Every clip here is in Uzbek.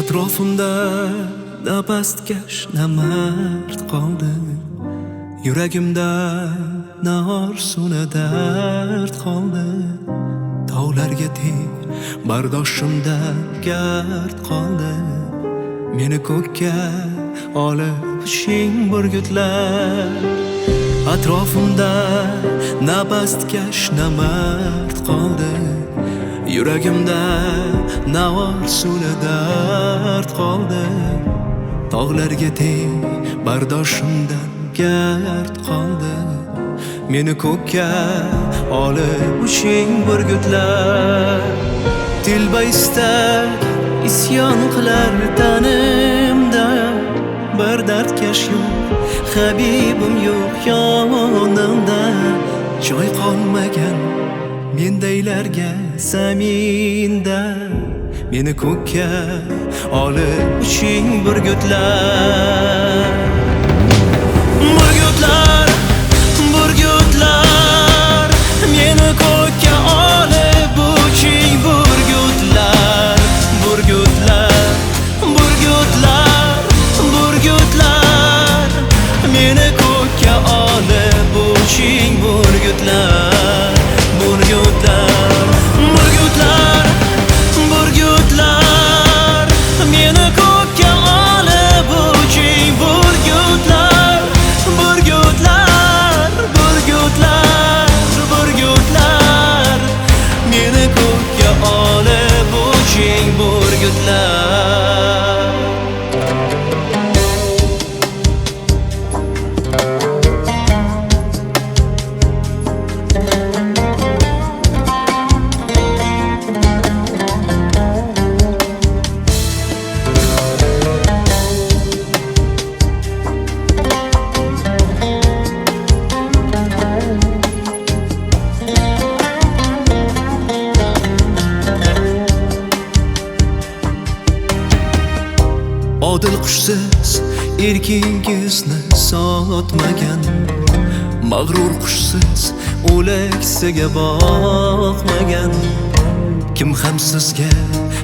Atrofimda na pastkash na mard qoldi. Yuragimda na orzu na dard qoldi. Tog'larga teng bardoshimda gard qoldi. Meni ko'kka olib uching burgutlar. Atrofimda na pastkash na mard qoldi. Yuragimda na orzu na dard qoldi. Tog'larga teng bardoshimdan gard qoldi. Meni ko'kka olib uching burgutlar. Tilbaysta isyon qilar tanimda. Bir dardkash yo'q, habibim yo'q yonimda. Joy qolmagan mendaylarga zaminda. Meni ko'kka olib uching burgutlar. Burgutlar, burgutlar, meni ko'kka olib uching burgutlar. Burgutlar, burgutlar, burgutlar, meni ko'kka olib uching burgutlar. Burgutlar, burgutlar, burgutlar, meni ko'kka olib uching burgutlar. Burgutlar, burgutlar, burgutlar, meni ko'kka olib uching burgutlar. Odil qushsiz erkingizni sotmagan. Mag'rur qushsiz o'laksiga boqmagan. Kim ham sizga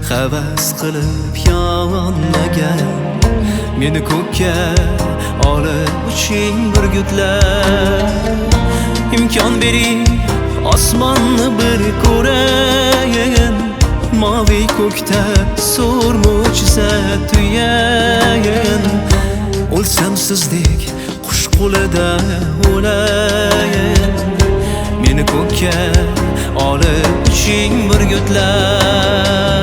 havas qilib yonmagan. Meni ko'kka olib uching burgutlar. Imkon bering osmonni bir ko'rayin. Mavi ko'kda zo'r mo'jiza tuyayin. O'lsam sizdek qush qo'lida o'layin. Meni ko'kka olib uching burgutlar.